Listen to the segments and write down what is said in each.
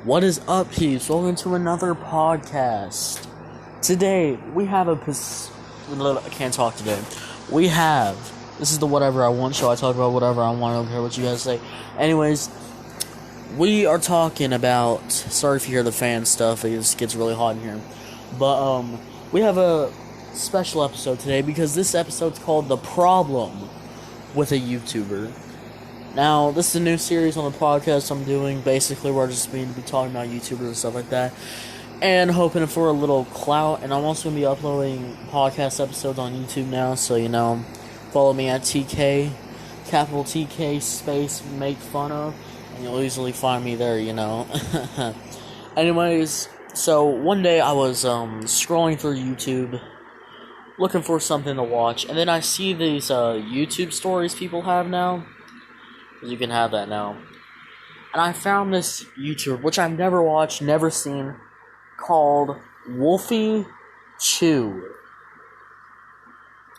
What is up, peeps? Welcome to another podcast. Today, we have I can't talk today. This is the Whatever I Want show. I talk about whatever I want. I don't care what you guys say. Anyways, we are talking about, sorry if you hear the fan stuff, it just gets really hot in here. But, we have a special episode today because this episode's called The Problem with a YouTuber. Now, this is a new series on the podcast I'm doing. Basically, we're just going to be talking about YouTubers and stuff like that. And hoping for a little clout. And I'm also going to be uploading podcast episodes on YouTube now. So, follow me at TK, capital TK, space, make fun of. And you'll easily find me there, Anyways, so one day I was scrolling through YouTube, looking for something to watch. And then I see these YouTube stories people have now. You can have that now. And I found this YouTuber, which I've never watched, never seen, called WolfyChu.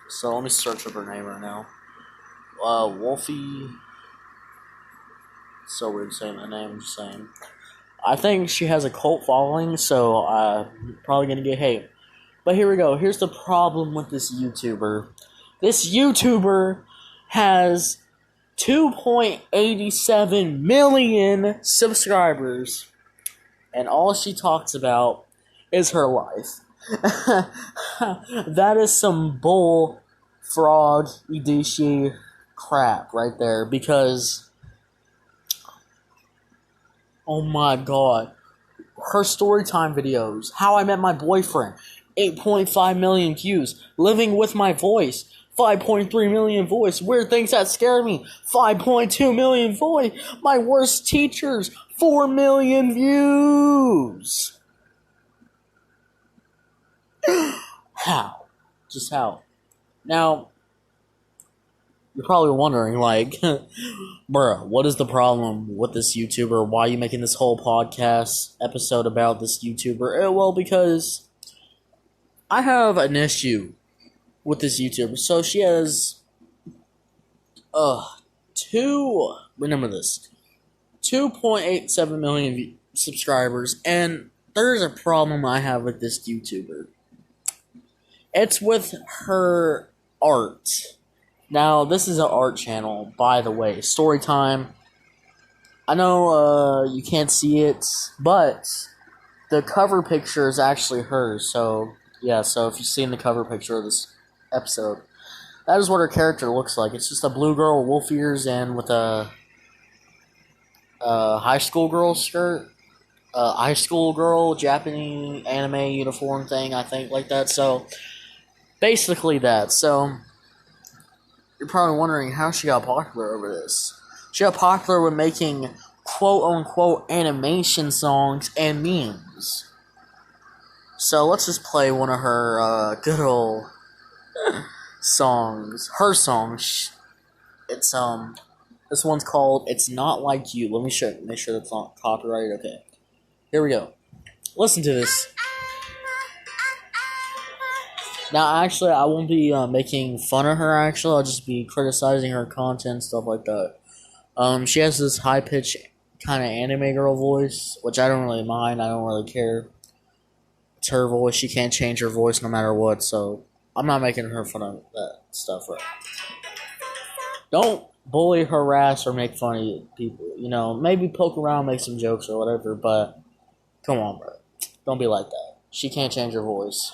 So let me search up her name right now. Wolfy. So weird saying that name, I'm just saying. I think she has a cult following, so I'm probably gonna get hate. But here we go. Here's the problem with this YouTuber. This YouTuber has 2.87 million subscribers, and all she talks about is her life. That is some bull frog idushi crap right there, because oh my god, her storytime videos, how I met my boyfriend, 8.5 million views, living with my voice, 5.3 million voice, weird things that scare me, 5.2 million voice, my worst teachers, 4 million views. How? Just how? Now, you're probably wondering, bruh, what is the problem with this YouTuber? Why are you making this whole podcast episode about this YouTuber? Well, because I have an issue with this YouTuber. So she has remember this, 2.87 million subscribers, and there's a problem I have with this YouTuber. It's with her art. Now, this is an art channel, by the way. Storytime. I know you can't see it, but the cover picture is actually hers. So, yeah, so if you've seen the cover picture of this episode, that is what her character looks like. It's just a blue girl with wolf ears and with a high school girl skirt, high school girl Japanese anime uniform thing, I think, like that. So basically that. So you're probably wondering how she got popular over this. She got popular with making quote unquote animation songs and memes. So let's just play one of her good old songs. Her song. It's this one's called "It's Not Like You." Let me make sure that's not copyrighted. Okay, here we go. Listen to this. Now, actually, I won't be making fun of her. Actually, I'll just be criticizing her content, stuff like that. She has this high pitched kind of anime girl voice, which I don't really mind. I don't really care. It's her voice. She can't change her voice no matter what. So I'm not making her fun of that stuff. Right? Don't bully, harass, or make fun of people. Maybe poke around, make some jokes or whatever, but come on, bro. Don't be like that. She can't change her voice.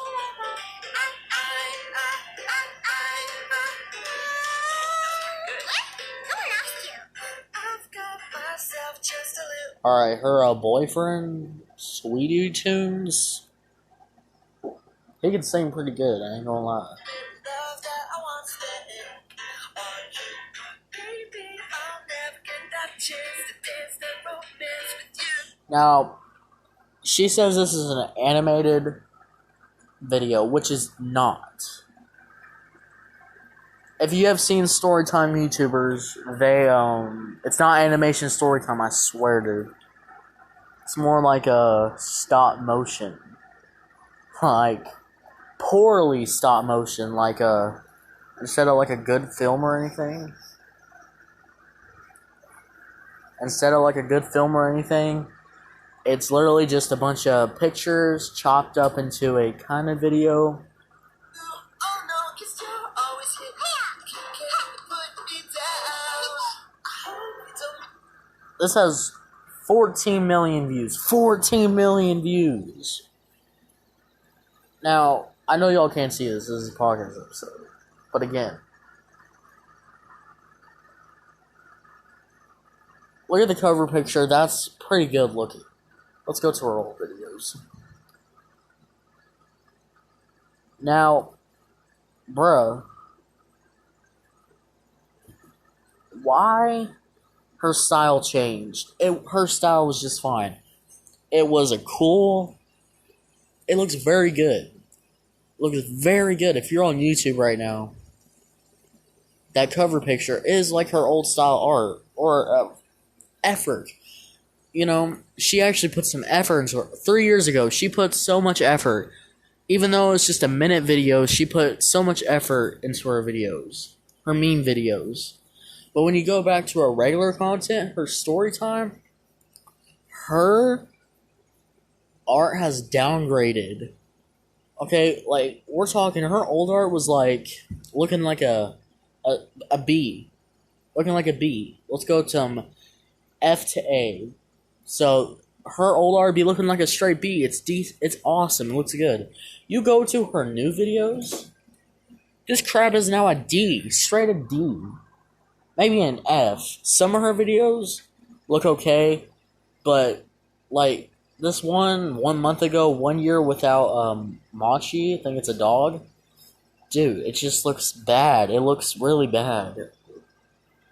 Alright, her boyfriend, Sweetie Tunes, he can sing pretty good, I ain't gonna lie. Now, she says this is an animated video, which is not. If you have seen Storytime YouTubers, it's not animation Storytime, I swear, dude. It's more like a stop motion. Like, poorly stop motion, instead of a good film or anything. Instead of a good film or anything, It's literally just a bunch of pictures chopped up into a kind of video. This has 14 million views. 14 million views. Now, I know y'all can't see this. This is a podcast episode. But again, look at the cover picture. That's pretty good looking. Let's go to our old videos. Now, bruh, why her style changed? Her style was just fine. It was a cool... It looks very good. It looks very good. If you're on YouTube right now, that cover picture is like her old style art. Or effort. You know, she actually put some effort into it. 3 years ago, she put so much effort. Even though it's just a minute video, she put so much effort into her videos. Her meme videos. But when you go back to her regular content, her story time, her art has downgraded. Okay, like, we're talking, her old art was like, looking like a B. Looking like a B. Let's go to F to A. So, her old art be looking like a straight B. It's awesome. It looks good. You go to her new videos, this crap is now a D. Straight a D. Maybe an F. Some of her videos look okay, but, like, this one month ago, 1 year without, Machi, I think it's a dog. Dude, it just looks bad. It looks really bad.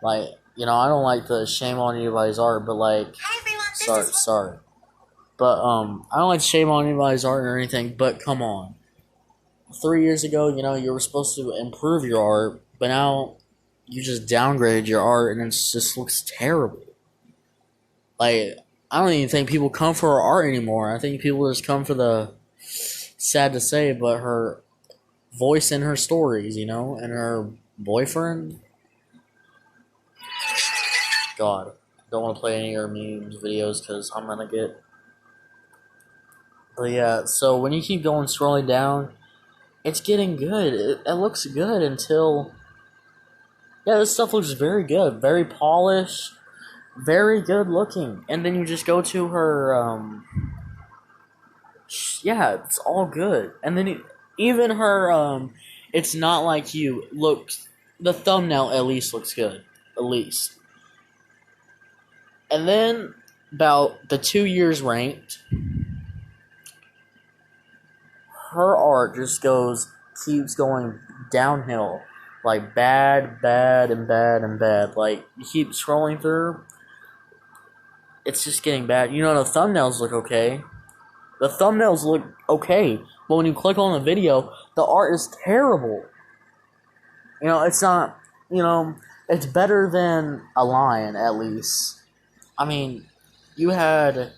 Like, you know, I don't like to shame on anybody's art, but, like, sorry. But, I don't like to shame on anybody's art or anything, but come on. 3 years ago, you know, you were supposed to improve your art, but now you just downgraded your art and it just looks terrible. Like, I don't even think people come for her art anymore. I think people just come for the, sad to say, but her voice in her stories, you know, and her boyfriend. God, don't want to play any of her memes videos because I'm gonna get. But yeah, so when you keep going scrolling down, it's getting good. It looks good until. Yeah, this stuff looks very good, very polished, very good looking. And then you just go to her, yeah, it's all good. And then even her, it's not like you look, the thumbnail at least looks good. At least. And then, about the 2 years ranked, her art just keeps going downhill. Like, bad. Like, you keep scrolling through, it's just getting bad. You know, the thumbnails look okay. The thumbnails look okay. But when you click on the video, the art is terrible. You know, it's not, you know, it's better than a lion, at least. I mean, you have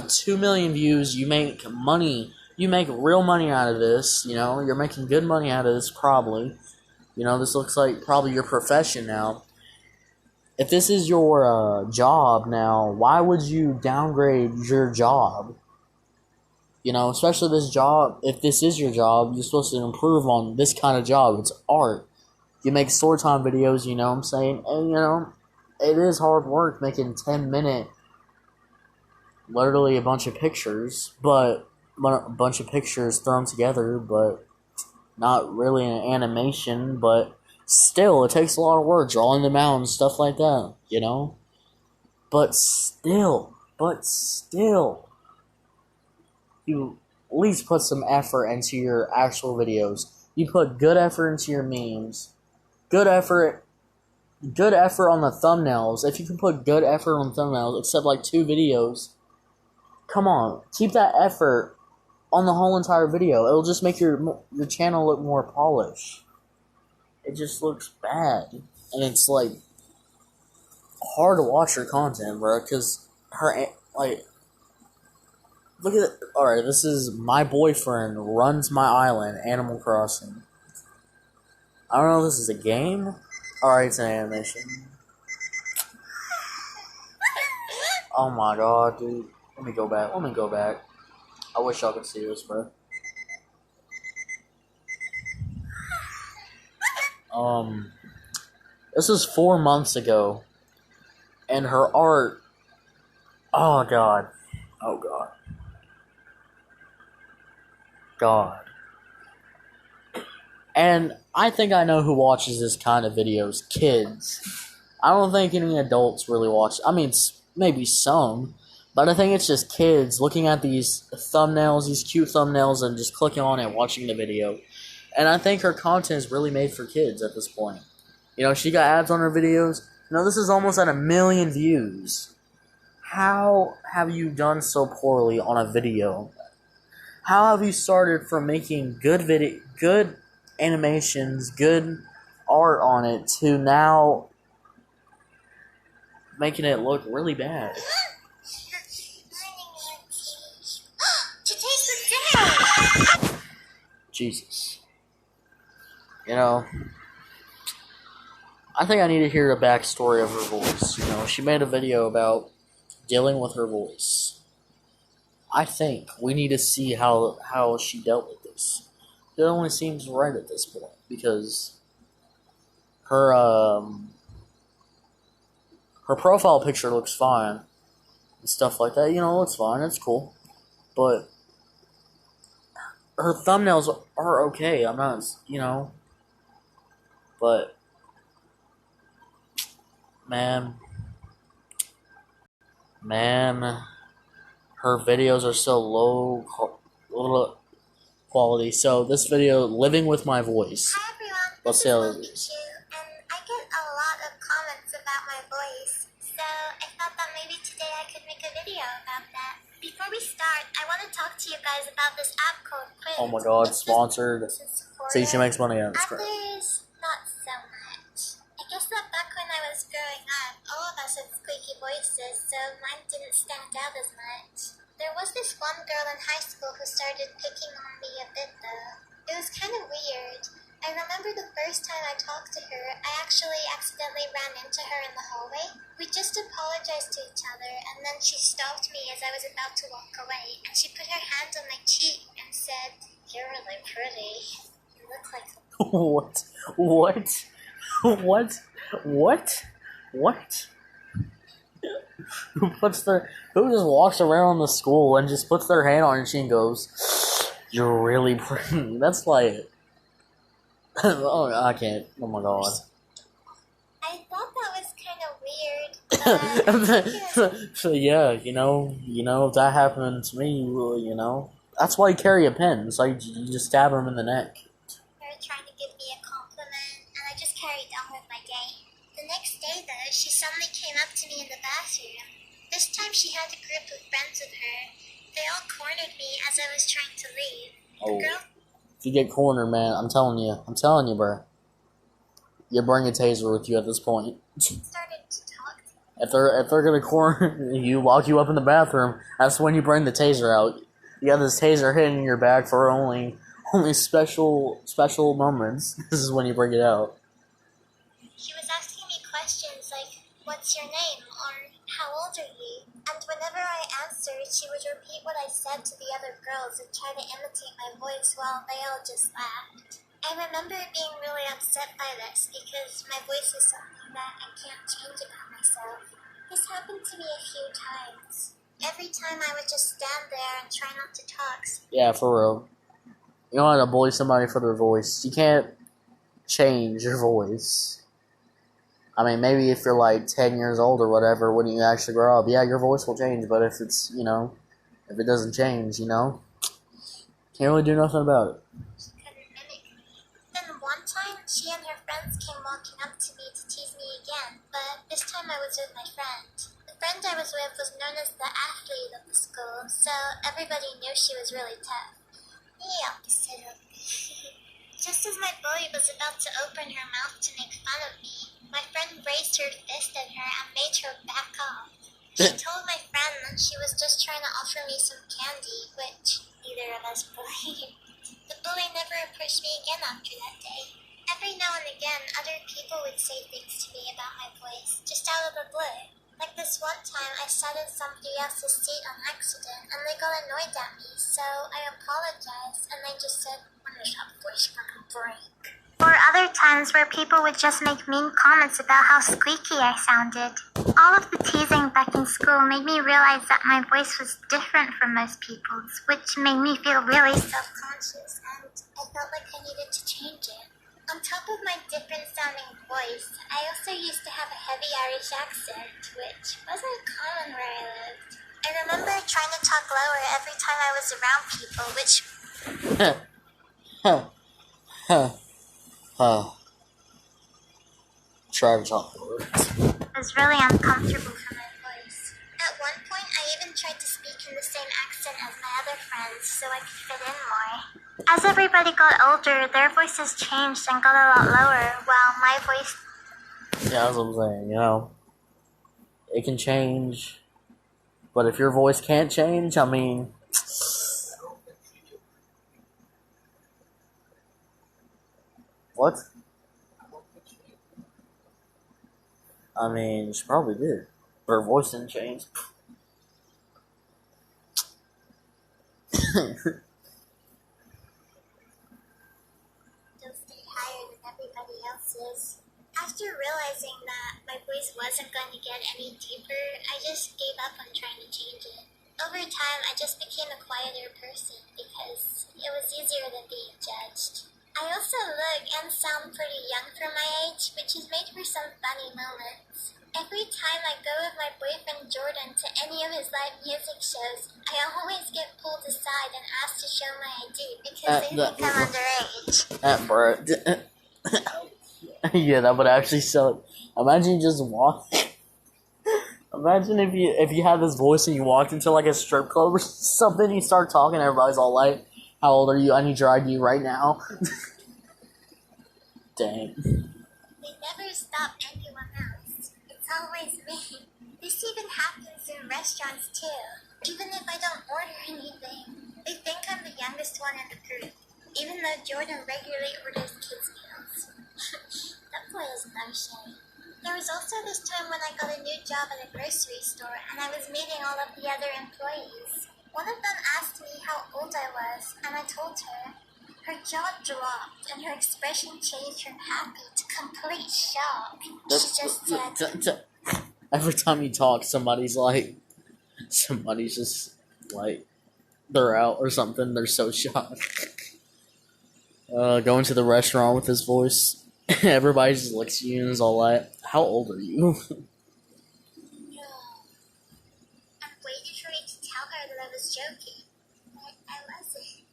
2 million views, you make money, you make real money out of this, you know, you're making good money out of this, probably. You know, this looks like probably your profession now. If this is your job now, why would you downgrade your job? You know, especially this job, if this is your job, you're supposed to improve on this kind of job. It's art. You make story time videos, you know what I'm saying? And, you know, it is hard work making 10-minute, literally a bunch of pictures, but a bunch of pictures thrown together, but not really an animation, but still, it takes a lot of work, drawing them out and stuff like that, you know? But still, you at least put some effort into your actual videos. You put good effort into your memes, good effort on the thumbnails. If you can put good effort on thumbnails, except like 2 videos, come on, keep that effort on the whole entire video. It'll just make your channel look more polished. It just looks bad, and it's like hard to watch her content, bro. Because her like, look at it. All right, this is My Boyfriend Runs My Island, Animal Crossing. I don't know if this is a game. Alright, it's an animation. Oh my god, dude. Let me go back. Let me go back. I wish y'all could see this, bro. This was 4 months ago, and her art. Oh God. Oh God. God. And I think I know who watches this kind of videos. Kids. I don't think any adults really watch. I mean, maybe some. But I think it's just kids looking at these thumbnails, these cute thumbnails, and just clicking on it, watching the video. And I think her content is really made for kids at this point. You know, she got ads on her videos. You know, this is almost at 1 million views. How have you done so poorly on a video? How have you started from making good animations, good art on it, to now making it look really bad? Jesus. You know, I think I need to hear the backstory of her voice. You know, she made a video about dealing with her voice. I think we need to see how she dealt with this. It only seems right at this point, because her profile picture looks fine and stuff like that. You know, it's fine, it's cool, but her thumbnails are okay. I'm not, you know, but man, her videos are so low quality. So this video, living with my voice. Hi everyone, Let's this see is how it WolfyChu, and I get a lot of comments about my voice, so I thought that maybe today I could make a video about that. Before we start, I want to talk to you guys about this app called Quiz. Oh my God, sponsored. See, she makes money on it. Others, not so much. I guess that back when I was growing up, all of us had squeaky voices, so mine didn't stand out as much. There was this one girl in high school who started picking on me a bit though. It was kind of weird. I remember the first time I talked to her, I actually accidentally ran into her in the hallway. We just apologized to each other, and then she stopped me as I was about to walk away, and she put her hand on my cheek and said, "You're really pretty. You look like..." What? Who just walks around the school and just puts their hand on her cheek and goes, "You're really pretty"? That's like, oh, I can't. Oh my God. I thought that was kind of weird. So yeah, you know, if that happened to me, you know, that's why you carry a pen. So you just stab him in the neck. Her trying to give me a compliment, and I just carried on with my day. The next day, though, she suddenly came up to me in the bathroom. This time she had a group of friends with her. They all cornered me as I was trying to leave. Oh, Girl, if you get cornered, man, I'm telling you, bro. You bring a taser with you at this point. started to talk to me. If they're gonna corner you, lock you up in the bathroom, that's when you bring the taser out. You got this taser hidden in your bag for only special moments. This is when you bring it out. She was asking me questions like, "What's your name?" or "How old are you?" And whenever I answered, she would repeat what I said to the other girls and try to imitate my voice while they all just laughed. I remember being really upset by this because my voice is something that I can't change about myself. This happened to me a few times. Every time I would just stand there and try not to talk. Yeah, for real. You don't have to bully somebody for their voice. You can't change your voice. I mean, maybe if you're like 10 years old or whatever, when you actually grow up, yeah, your voice will change. But if it's, you know, if it doesn't change, you know, can't really do nothing about it. She couldn't mimic me. Then one time, she and her friends came walking up to me to tease me again, but this time I was with my friend. The friend I was with was known as the athlete of the school, so everybody knew she was really tough. Yeah, just as my bully was about to open her mouth to make fun of me, my friend raised her fist at her and made her back off. She told my friend that she was just trying to offer me some candy, which neither of us believed. The bully never approached me again after that day. Every now and again, other people would say things to me about my voice, just out of the blue. Like this one time, I sat in somebody else's seat on accident, and they got annoyed at me, so I apologized, and they just said, "When is that voice gonna break?" Or other times where people would just make mean comments about how squeaky I sounded. All of the teasing back in school made me realize that my voice was different from most people's, which made me feel really self-conscious, and I felt like I needed to change it. On top of my different sounding voice, I also used to have a heavy Irish accent, which wasn't common where I lived. I remember trying to talk lower every time I was around people, which Try to talk over it. was really uncomfortable for my voice. At one point, I even tried to speak in the same accent as my other friends so I could fit in more. As everybody got older, their voices changed and got a lot lower, while my voice... Yeah, that's what I'm saying, you know. It can change, but if your voice can't change, I mean... What? I mean, she probably did. But her voice didn't change. still stayed higher than everybody else's. After realizing that my voice wasn't going to get any deeper, I just gave up on trying to change it. Over time, I just became a quieter person because it was easier than being judged. I also look and sound pretty young for my age, which has made for some funny moments. Every time I go with my boyfriend Jordan to any of his live music shows, I always get pulled aside and asked to show my ID because they think I'm underage. Bro. Yeah, that would actually suck. Imagine you just walk. Imagine if you had this voice and you walked into like a strip club or something, you start talking, everybody's all like, "How old are you? I need your ID right now." Dang. They never stop anyone else. It's always me. This even happens in restaurants too. Even if I don't order anything, they think I'm the youngest one in the group, even though Jordan regularly orders kids' meals. That boy is no shame. There was also this time when I got a new job at a grocery store and I was meeting all of the other employees. One of them asked me how old I was, and I told her. Her jaw dropped and her expression changed from happy to complete shock. She just said, Every time you talk, somebody's just like, they're out or something, they're so shocked. Going to the restaurant with his voice, everybody just looks at you and is all like, "How old are you?" "No." I'm waiting for me to tell her that I was joking, but I wasn't.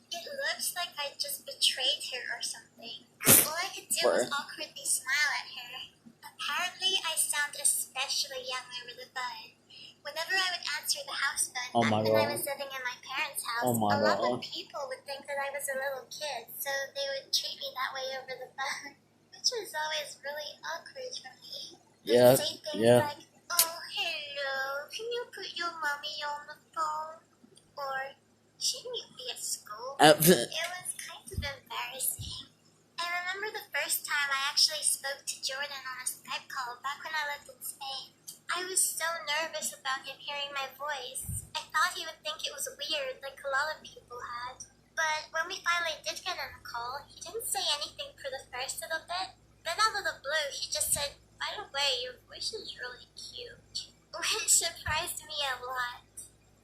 It looks like I just betrayed her or something. All I could do was awkwardly smile at her. Apparently, I sound especially young over the phone. Whenever I would answer the house phone back when I was living in my parents' house, a lot of people would think that I was a little kid, so they would treat me that way over the phone, which was always really awkward for me. They'd say things like, "Oh, hello, can you put your mommy on the phone?" Or, "Shouldn't you be at school?" It was kind of embarrassing. I remember the first time I actually spoke to Jordan on a Skype call back when I lived in Spain. I was so nervous about him hearing my voice. I thought he would think it was weird, like a lot of people had. But when we finally did get on the call, he didn't say anything for the first little bit. Then out of the blue, he just said, "By the way, your voice is really cute," which surprised me a lot.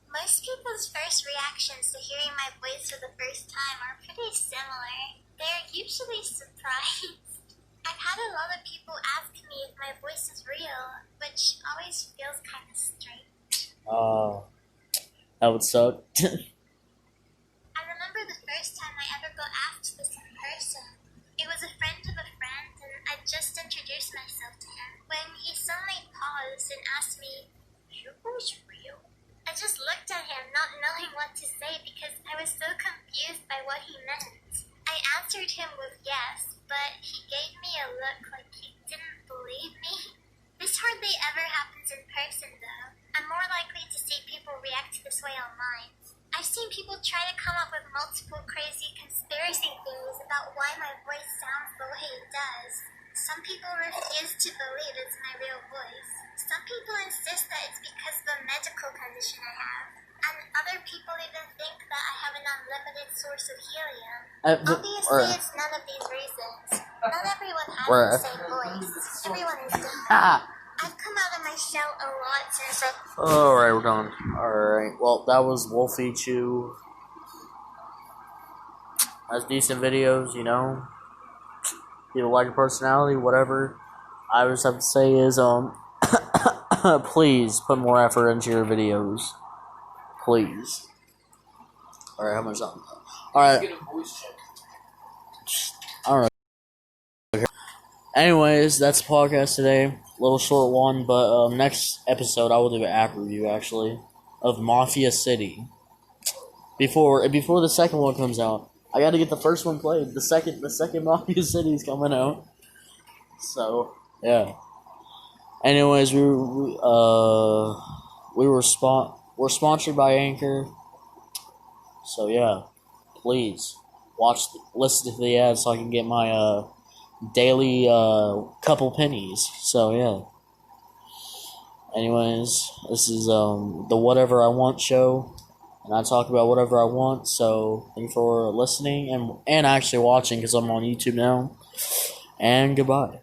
Most people's first reactions to hearing my voice for the first time are pretty similar. They're usually surprised. I've had a lot of people ask me if my voice is real, which always feels kind of strange. That would suck. I remember the first time I ever got asked this in person. It was a friend of a friend, and I just introduced myself to him when he suddenly paused and asked me, "Is your voice real?" I just looked at him, not knowing what to say because I was so confused by what he meant. I answered him with yes, but he gave me a look like he didn't believe me. This hardly ever happens in person, though. I'm more likely to see people react this way online. I've seen people try to come up with multiple crazy conspiracy theories about why my voice sounds the way it does. Some people refuse to believe it's my real voice. Some people insist that it's because of a medical condition I have. And other people even think that I have an unlimited source of helium. Obviously, it's none of these reasons. Not everyone has the same voice. Everyone is different. I've come out of my shell a lot since I... Alright, we're done. Alright, well, that was WolfyChu. Has decent videos, you know. People like your personality, whatever. I just have to say is, please put more effort into your videos. Please. Alright, how much on? Alright. Alright. Anyways, that's the podcast today. A little short one, but next episode I will do an app review, actually, of Mafia City. Before the second one comes out. I gotta get the first one played. The second Mafia City is coming out. So, yeah. Anyways, we're sponsored by Anchor. So yeah, please listen to the ads so I can get my daily couple pennies. So yeah. Anyways, this is the Whatever I Want show, and I talk about whatever I want. So thank you for listening and actually watching, because I'm on YouTube now. And goodbye.